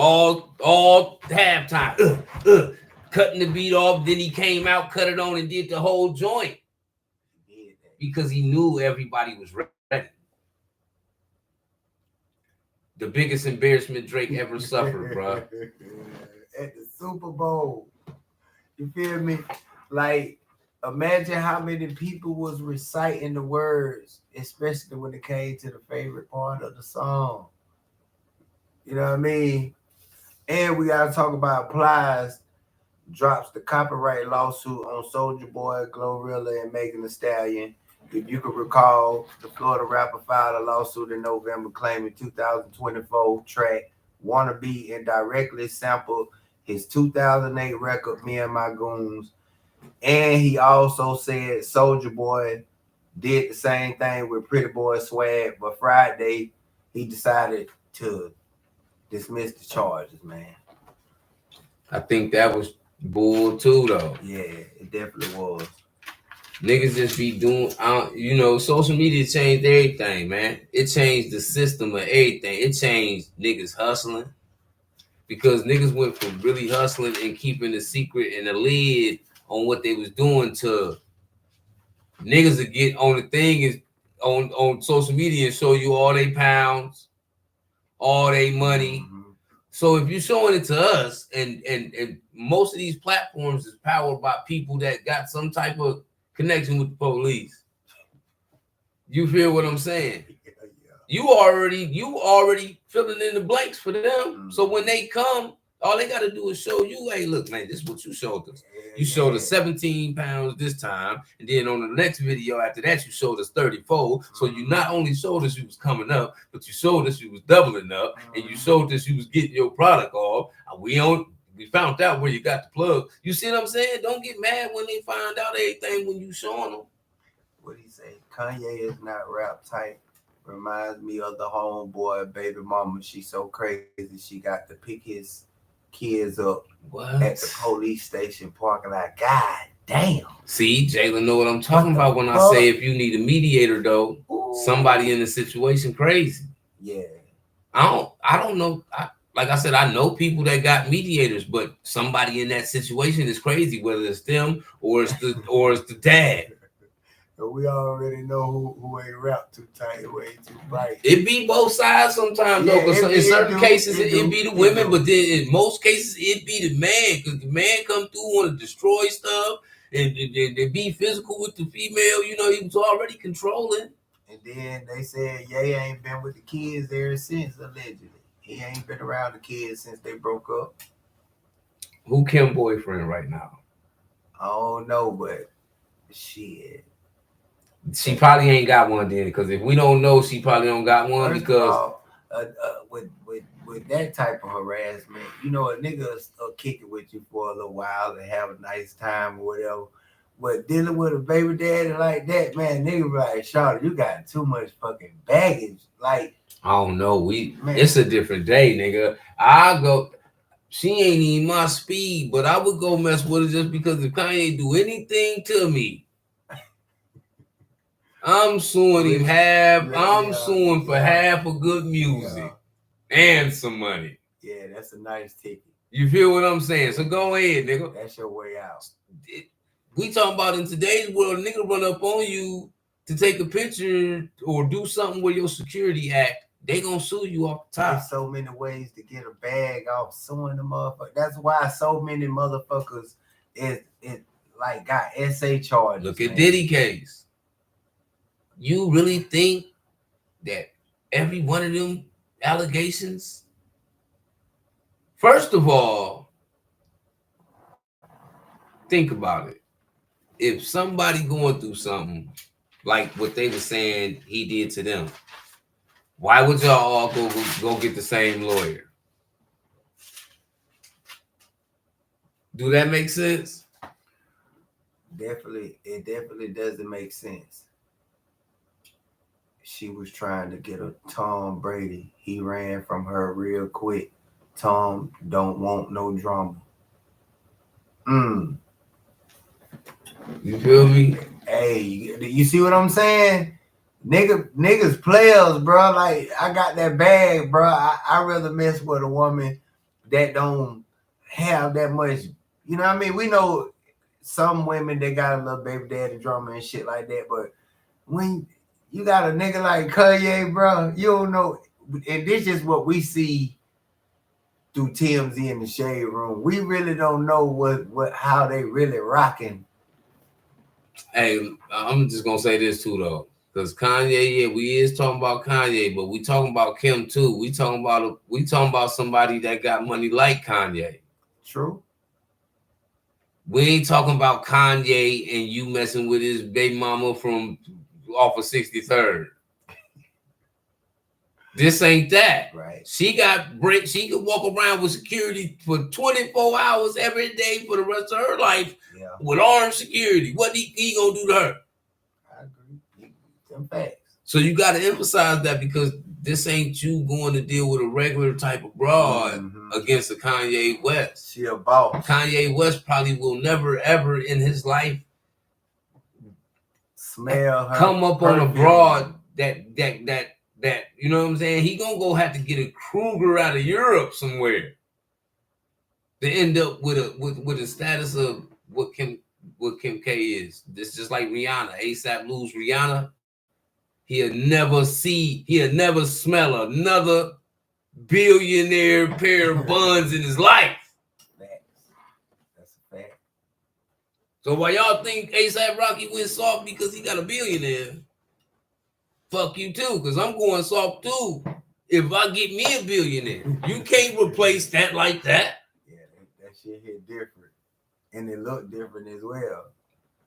all halftime, cutting the beat off. Then he came out, cut it on, and did the whole joint because he knew everybody was ready. The biggest embarrassment Drake ever suffered, bro. At the Super Bowl. You feel me? Like, imagine how many people was reciting the words, especially when it came to the favorite part of the song. You know what I mean? And we gotta talk about Plies drops the copyright lawsuit on Soulja Boy, Glorilla, and Megan Thee Stallion. If you can recall, the Florida rapper filed a lawsuit in November claiming 2024 track Wannabe and directly sampled his 2008 record, Me and My Goons. And he also said Soulja Boy did the same thing with Pretty Boy Swag, but Friday he decided to dismiss the charges, man. I think that was bull too, though. Yeah, it definitely was. Niggas just be doing, you know, social media changed everything, man. It changed the system of everything. It changed niggas hustling because niggas went from really hustling and keeping the secret and the lid on what they was doing to niggas that get on the thing is on social media and show you all they pounds, all they money. Mm-hmm. So if you're showing it to us, and most of these platforms is powered by people that got some type of connection with the police. You feel what I'm saying? Yeah. You already filling in the blanks for them. Mm-hmm. So when they come, all they got to do is show you, hey, look, man, this is what you showed us. You showed us 17 pounds this time, and then on the next video after that, you showed us 34. So you not only showed us you was coming up, but you showed us you was doubling up, and you showed us you was getting your product off. We found out where you got the plug. You see what I'm saying? Don't get mad when they find out everything when you showing them. What he say? Kanye is not rap type. Reminds me of the homeboy baby mama. She's so crazy. She got to pick his kids up at the police station parking lot. God damn. See, Jalen know what I'm talking about when I say if you need a mediator, though, somebody in the situation crazy. Yeah. I don't know. Like I said, I know people that got mediators, but somebody in that situation is crazy, whether it's them or it's the dad. We already know who ain't rap too tight, who ain't too bright. It be both sides sometimes, though. Because in certain cases, it be the women, but then in most cases, it be the man. Because the man come through, want to destroy stuff, and they be physical with the female. You know, he was already controlling. And then they said, Ye ain't been with the kids ever since, allegedly. He ain't been around the kids since they broke up. Who Kim boyfriend right now? I don't know, but shit. She probably ain't got one then, because if we don't know, she probably don't got one. First because all, with that type of harassment, you know, a nigga will kick it with you for a little while and have a nice time or whatever. But dealing with a baby daddy like that, man, nigga be like, Charlotte, you got too much fucking baggage. Like, I don't know. It's a different day, nigga. I go. She ain't even my speed, but I would go mess with her just because if Kanye do anything to me, I'm suing him I'm suing for half of good music and some money. Yeah, that's a nice ticket. You feel what I'm saying? So go ahead, nigga. That's your way out. We talking about in today's world, a nigga run up on you to take a picture or do something with your security act. They gonna sue you off the top. There's so many ways to get a bag off suing the motherfucker. That's why so many motherfuckers got SA charges. Look at Diddy case. You really think that every one of them allegations? First of all, think about it. If somebody going through something like what they were saying he did to them, why would y'all all go get the same lawyer? Do that make sense? It definitely doesn't make sense. She was trying to get a Tom Brady. He ran from her real quick. Tom don't want no drama. You feel me? Hey, you see what I'm saying? Niggas players, bro. Like, I got that bag, bro. I rather mess with a woman that don't have that much. You know what I mean? We know some women, they got a little baby daddy drama and shit like that. But when you got a nigga like Kanye, bro, you don't know. And this is what we see through TMZ in the Shade Room. We really don't know how they really rocking. Hey, I'm just gonna say this too, though. Because Kanye, yeah, we is talking about Kanye, but we talking about Kim too. We talking about somebody that got money like Kanye. True. We ain't talking about Kanye and you messing with his baby mama from off of 63rd. This ain't that. Right. She could walk around with security for 24 hours every day for the rest of her life with armed security. What he gonna do to her? I agree. Them facts. So you got to emphasize that, because this ain't you going to deal with a regular type of broad against a Kanye West. She a boss. Kanye West probably will never ever in his life smell her come up on a broad that you know what I'm saying. He gonna go have to get a Kruger out of Europe somewhere to end up with a status of what Kim K is. This just like Rihanna. ASAP lose Rihanna. He'll never smell another billionaire pair of buns in his life. That's a fact. So while y'all think ASAP Rocky went soft because he got a billionaire, fuck you too, because I'm going soft too. If I get me a billionaire, you can't replace that like that. Yeah, that shit hit different. And it looked different as well.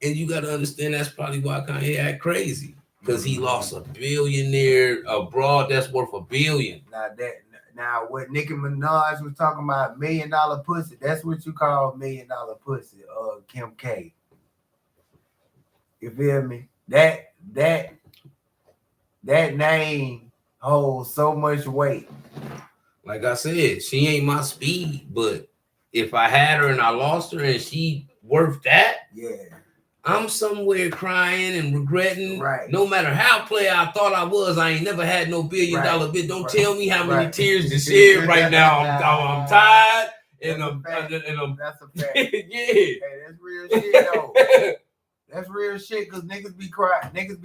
And you got to understand that's probably why Kanye act crazy. Because he lost a billionaire abroad that's worth $1 billion. Now what Nicki Minaj was talking about, $1 million pussy. That's what you call $1 million pussy, Kim K. You feel me? That name holds so much weight. Like I said, she ain't my speed, but if I had her and I lost her and she worth that, yeah. I'm somewhere crying and regretting. Right. No matter how player I thought I was, I ain't never had no $1 billion bid. Don't tell me how many tears to shed right now. I'm tired and I'm. That's a fact. Yeah. Hey, that's real shit though. That's real shit, because niggas be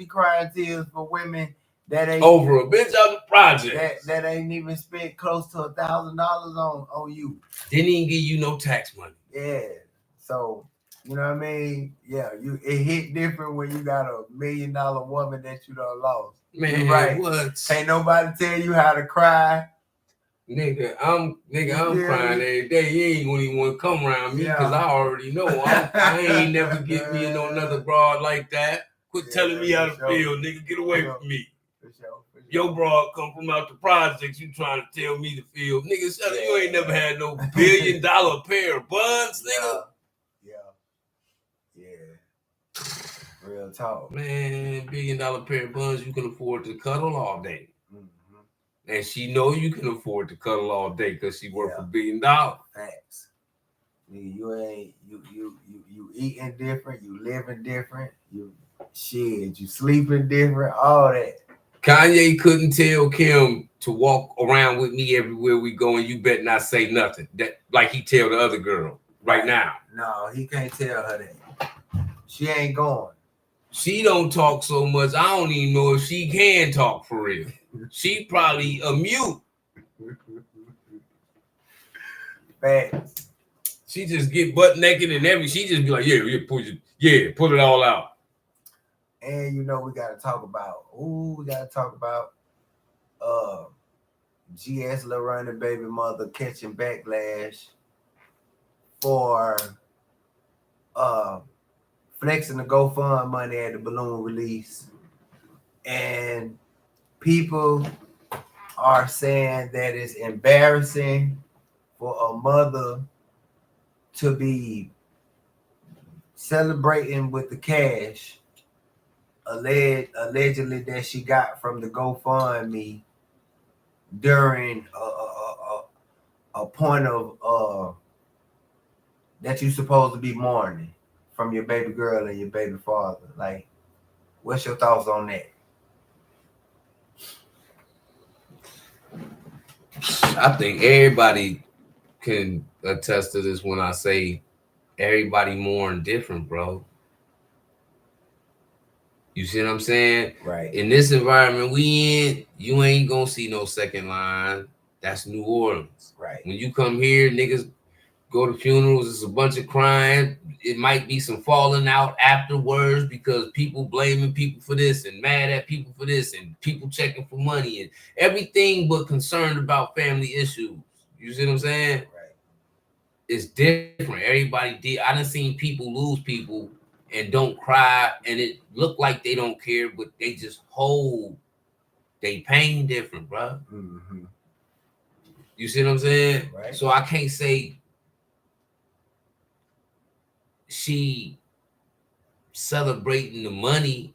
crying tears for women that ain't over a bitch out the project that ain't even spent close to $1,000 on you. Didn't even give you no tax money. Yeah. So. You know what I mean? Yeah, it hit different when you got a $1 million woman that you done lost. Man, right. What? Ain't nobody tell you how to cry. Nigga, I'm crying every day. You ain't gonna even want to come around me because I already know I ain't never get me no another broad like that. Quit telling me how to feel, nigga. Get away from me. For sure. Your broad come from out the projects. You trying to tell me to feel, nigga? Shut up. You ain't never had no $1 billion pair of buns, nigga. Real talk. Man, $1 billion pair of buns you can afford to cuddle all day. And she know you can afford to cuddle all day because she worth $1 billion. Facts. You eating different, you living different, you sleeping different, all that. Kanye couldn't tell Kim to walk around with me everywhere we go, and you better not say nothing. That like he tell the other girl right now. No, he can't tell her that. She ain't going. She don't talk so much. I don't even know if she can talk for real. She probably a mute. Facts. She just get butt naked and she just be like, pull it all out. And we gotta talk about GS Lil Running baby mother catching backlash for flexing the GoFund money at the balloon release, and people are saying that it's embarrassing for a mother to be celebrating with the cash allegedly that she got from the GoFundMe during a point of that you're supposed to be mourning from your baby girl and your baby father. Like, what's your thoughts on that? I think everybody can attest to this when I say everybody mourn different, bro. You see what I'm saying? Right. In this environment we in, you ain't gonna see no second line. That's New Orleans. Right. When you come here, niggas go to funerals, it's a bunch of crying. It might be some falling out afterwards because people blaming people for this and mad at people for this and people checking for money and everything but concerned about family issues. You see what I'm saying? Right. It's different. Everybody did. I done seen people lose people and don't cry, and it look like they don't care, but they just hold they pain different, bro. Mm-hmm. You see what I'm saying? Right. So I can't say she celebrating the money.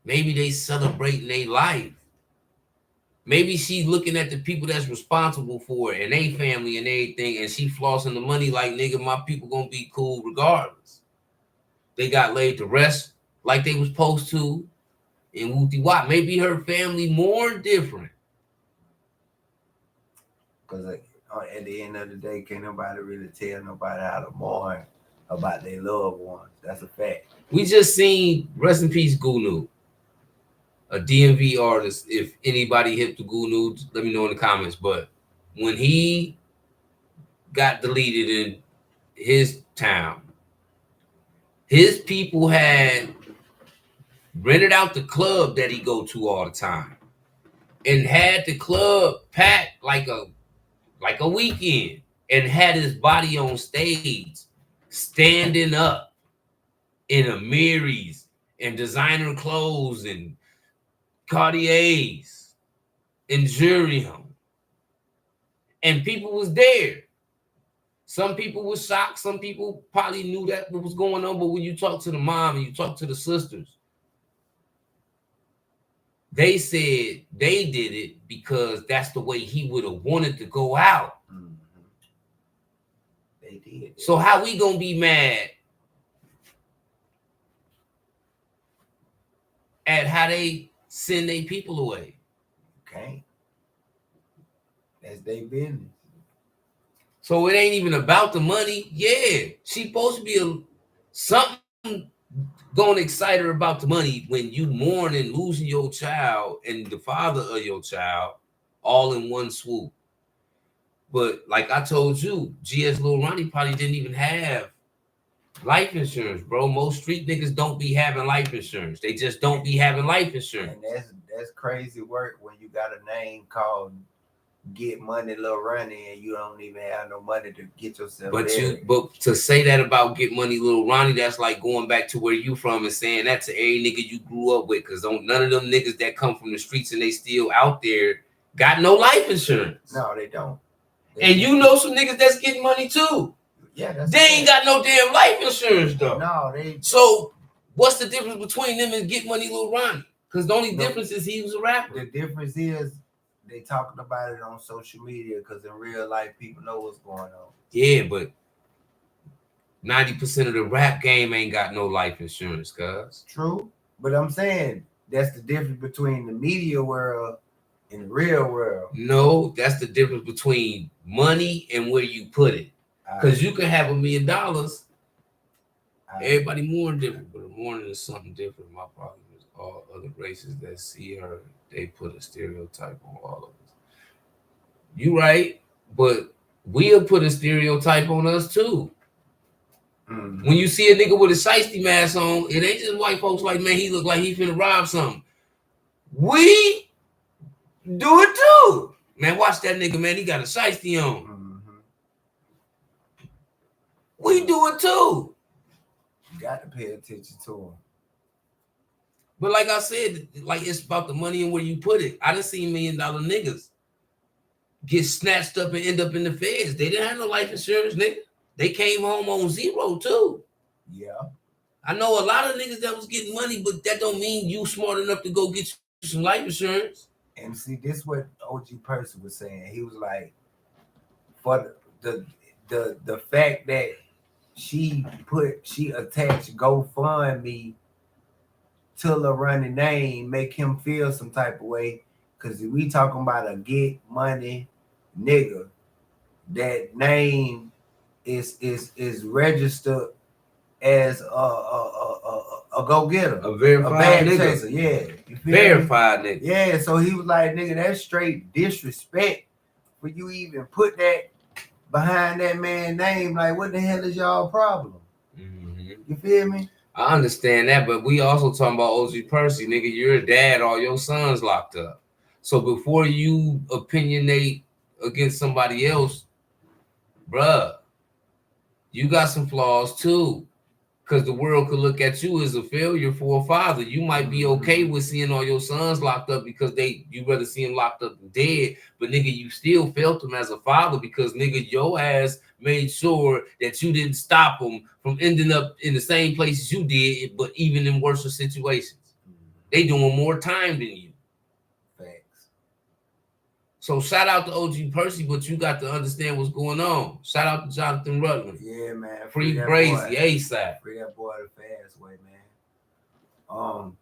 Maybe they celebrating their life. Maybe she looking at the people that's responsible for it and they family and everything, and she flossing the money like, nigga, my people gonna be cool regardless. They got laid to rest like they was supposed to, and whoopty wop. Maybe her family more different. Because at the end of the day, can't nobody really tell nobody how to mourn about their loved ones. That's a fact. We just seen, rest in peace, Gunu, a DMV artist. If anybody hip to Gunu, let me know in the comments. But when he got deleted in his town, his people had rented out the club that he go to all the time and had the club packed like a weekend and had his body on stage standing up in Amiris and designer clothes and Cartiers and Jurium. And people was there. Some people was shocked. Some people probably knew that what was going on. But when you talk to the mom and you talk to the sisters, they said they did it because that's the way he would have wanted to go out. Mm-hmm. They did. So how we gonna be mad at how they send their people away? Okay. That's their business. So it ain't even about the money. Yeah, she supposed to be something gonna excite her about the money when you mourn and losing your child and the father of your child all in one swoop. But like I told you, GS Lil Ronnie probably didn't even have life insurance, bro. Most street niggas don't be having life insurance. They just don't be having life insurance. And that's crazy work when you got a name called Get Money Lil Ronnie and you don't even have no money to get yourself But there. but to say that about Get Money Lil Ronnie, that's like going back to where you from and saying that to every nigga you grew up with, because none of them niggas that come from the streets and they still out there got no life insurance. No, they don't. And you know some niggas that's getting money too. Yeah, they ain't got no damn life insurance though. No, they. So what's the difference between them and Get Money Lil Ronnie? Because the only difference is he was a rapper. The difference is they talking about it on social media, because in real life people know what's going on. Yeah, but 90% of the rap game ain't got no life insurance, cuz. True, but I'm saying that's the difference between the media world and the real world. No, that's the difference between money and where you put it. Because you can have $1 million. Everybody mourn different, but mourning is something different. My problem is all other races that see her, they put a stereotype on all of us. You right, but we'll put a stereotype on us too. Mm-hmm. When you see a nigga with a shiesty mask on, it ain't just white folks like, man, he look like he finna rob something. We do it too. Man, watch that nigga, man, he got a shiesty on. Mm-hmm. We do it too. You got to pay attention to him. But like I said, like it's about the money and where you put it. I done seen $1 million niggas get snatched up and end up in the feds. They didn't have no life insurance, nigga. They came home on zero too. Yeah. I know a lot of niggas that was getting money, but that don't mean you smart enough to go get you some life insurance. And see, this is what OG Person was saying. He was like, for the fact that she attached GoFundMe to Lil Ronnie name make him feel some type of way, because we talking about a Get Money nigga, that name is registered as a go-getter, a verified nigga. Chaser. Yeah, verified nigga. Yeah, so he was like, nigga, that's straight disrespect for you even put that behind that man's name. Like, what the hell is y'all problem? Mm-hmm. You feel me? I understand that, but we also talking about OG Percy, nigga. You're a dad, all your sons locked up. So before you opinionate against somebody else, bruh, you got some flaws too. Because the world could look at you as a failure for a father. You might be okay with seeing all your sons locked up because you rather see them locked up than dead. But nigga, you still felt them as a father because nigga, your ass made sure that you didn't stop them from ending up in the same places you did, but even in worse situations. They doing more time than you. Facts. So shout out to OG Percy, but you got to understand what's going on. Shout out to Jonathan Rutland. Yeah, man. Free Brazy, ASAP. Free that boy the fast way, man.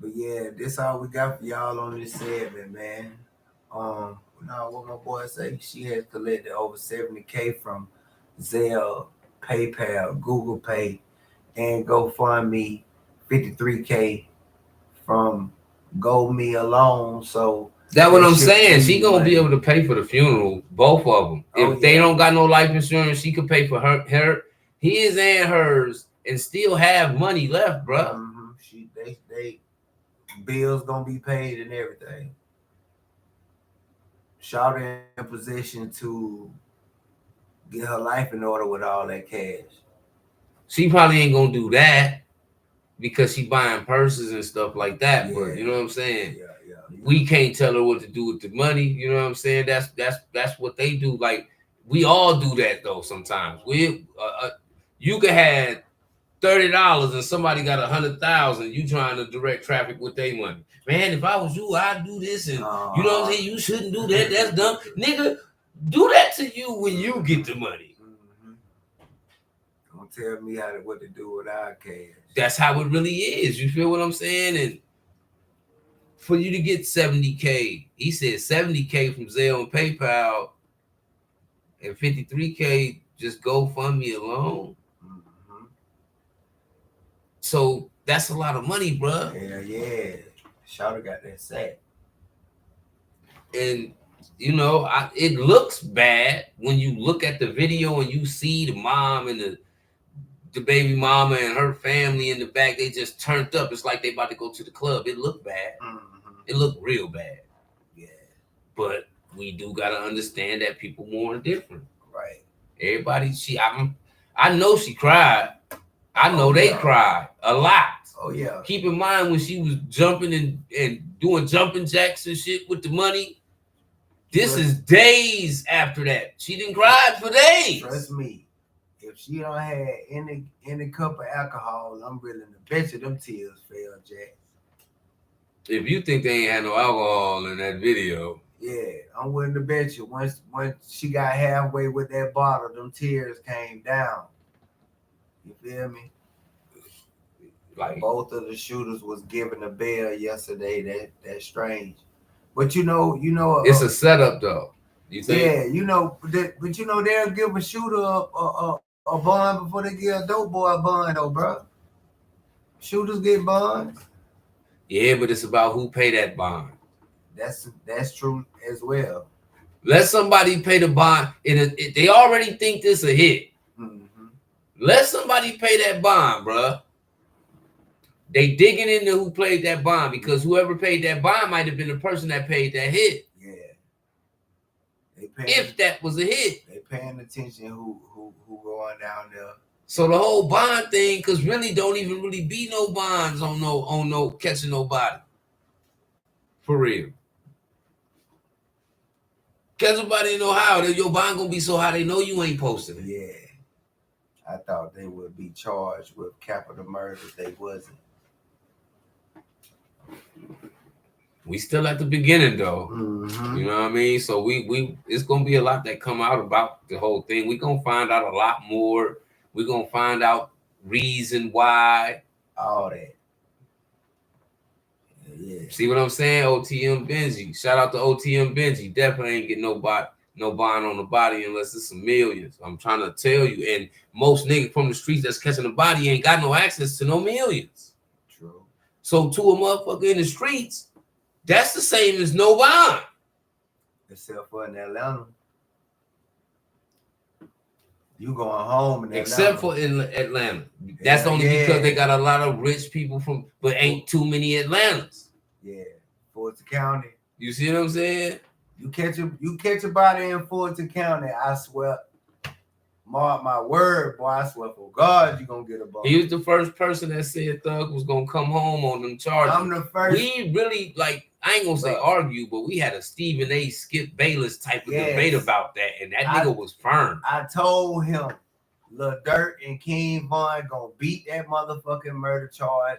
But yeah, this all we got for y'all on this segment, man. Now what my boy say, she has collected over 70K from Zelle, PayPal, Google Pay, and GoFundMe, 53K from GoMe alone. So that's what I'm saying. She gonna be able to pay for the funeral, both of them. If they don't got no life insurance, she could pay for his and hers, and still have money left, bro. They bills gonna be paid and everything. Shawty in position to get her life in order with all that cash. She probably ain't gonna do that because she buying purses and stuff like that. Yeah. But you know what I'm saying? Yeah. We can't tell her what to do with the money. You know what I'm saying? That's what they do. Like we all do that though. Sometimes you could have $30 and somebody got 100,000. You trying to direct traffic with their money, man. If I was you, I'd do this, and you know what I'm saying. You shouldn't do that. That's dumb, nigga. Do that to you when you get the money. Don't tell me what to do with our cash. That's how it really is. You feel what I'm saying? And for you to get 70K, he said 70K from Zelle and PayPal, and 53K just GoFundMe alone. So that's a lot of money, bro. Yeah. Shawty got that sack. And you know, it looks bad when you look at the video and you see the mom and the baby mama and her family in the back. They just turned up. It's like they about to go to the club. It looked bad. It looked real bad. Yeah. But we do gotta understand that people mourn different. Right. Everybody, I know she cried. I know they cried a lot. Oh yeah. Keep in mind when she was jumping and doing jumping jacks and shit with the money. This is days after that. She didn't cry for days. Trust me. If she don't have any cup of alcohol, I'm willing to bet you them tears fell, Jack. If you think they ain't had no alcohol in that video. Yeah, I'm willing to bet you once she got halfway with that bottle, them tears came down. You feel me? Like both of the shooters was given a bail yesterday. That's strange. But you know, it's a setup though. You think? Yeah, but they'll give a shooter a bond before they give a dope boy a bond, though, bro. Shooters get bonds. Yeah, but it's about who pay that bond. That's true as well. Let somebody pay the bond. They already think this a hit. Let somebody pay that bond, bro. They digging into who played that bond because whoever paid that bond might have been the person that paid that hit. Yeah. If that was a hit. They paying attention who going down there. So the whole bond thing, cause really don't even really be no bonds on no catching nobody. For real. Catch somebody in Ohio, your bond gonna be so high they know you ain't posting it. Yeah. I thought they would be charged with capital murder if they wasn't. We still at the beginning though. You know what I mean? So we it's gonna be a lot that come out about the whole thing. We gonna find out a lot more. We gonna find out reason why. All that. Yeah. See what I'm saying? OTM Benji. Shout out to OTM Benji. Definitely ain't get no bond on the body unless it's some millions. I'm trying to tell you. And most niggas from the streets that's catching the body ain't got no access to no millions. True. So to a motherfucker in the streets, that's the same as no bond. Except for in Atlanta. You going home in except for in Atlanta. That's only because they got a lot of rich people but ain't too many Atlantas. Yeah, Fulton County. You see what I'm saying? You catch a body in Fulton County, I swear. Mark my word, boy. I swear for God, you gonna get a bump. He was the first person that said Thug was gonna come home on them charges. I'm the first. We really I ain't gonna say argue, but we had a Stephen A. Skip Bayless type of debate about that, and that nigga was firm. I told him, Lil Durk and King Von gonna beat that motherfucking murder charge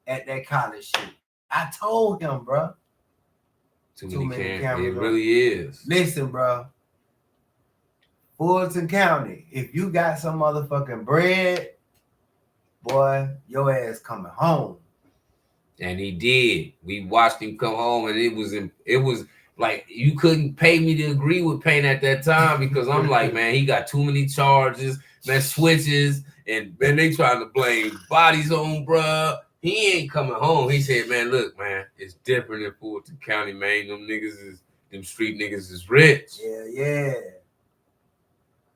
at that college shit. I told him, bro. Too many cameras. It really is. Listen, bro. Fulton County, if you got some motherfucking bread, boy, your ass coming home. And he did. We watched him come home, and it was like you couldn't pay me to agree with Payne at that time because I'm like, man, he got too many charges, man, switches, and man, they trying to blame bodies on, bruh. He ain't coming home. He said, man, look, man, it's different in Fulton County, man. Them street niggas is rich. Yeah.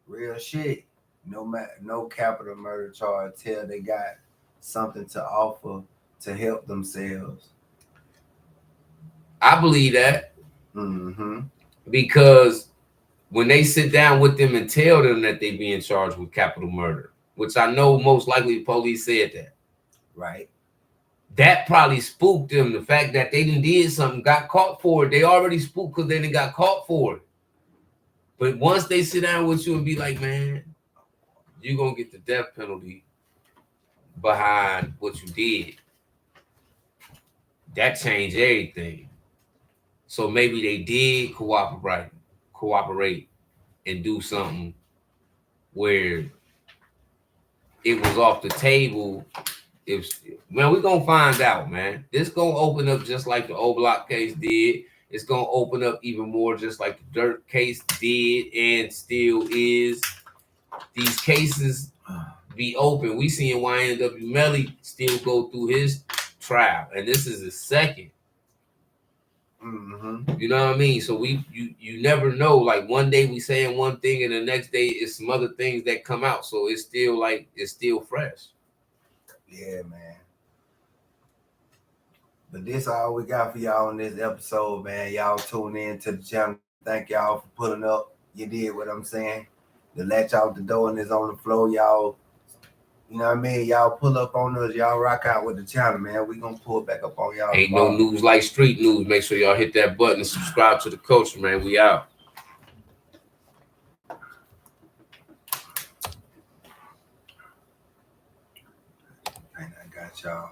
Real shit. No capital murder charge till they got something to offer to help themselves. I believe that. Mm-hmm. Because when they sit down with them and tell them that they being charged with capital murder, which I know most likely the police said that. Right. That probably spooked them. The fact that they did something, got caught for it. They already spooked because they didn't got caught for it. But once they sit down with you and be like, man, you're going to get the death penalty behind what you did, that changed everything. So maybe they did cooperate and do something where it was off the table. Man, we're going to find out, man. This going to open up just like the O Block case did. It's going to open up even more just like the Dirt case did and still is. These cases be open. We seeing YNW Melly still go through his trial, and this is his second. Mm-hmm. You know what I mean? So you never know. Like one day we saying one thing, and the next day it's some other things that come out. So it's still fresh. Yeah, man. But this all we got for y'all in this episode, man. Y'all tune in to the channel. Thank y'all for pulling up. You did what I'm saying. The latch out the door and is on the floor. Y'all, you know what I mean? Y'all pull up on us. Y'all rock out with the channel, man. We gonna pull back up on y'all. Ain't tomorrow. No news like street news. Make sure y'all hit that button and subscribe to the culture, man. We out. I got y'all.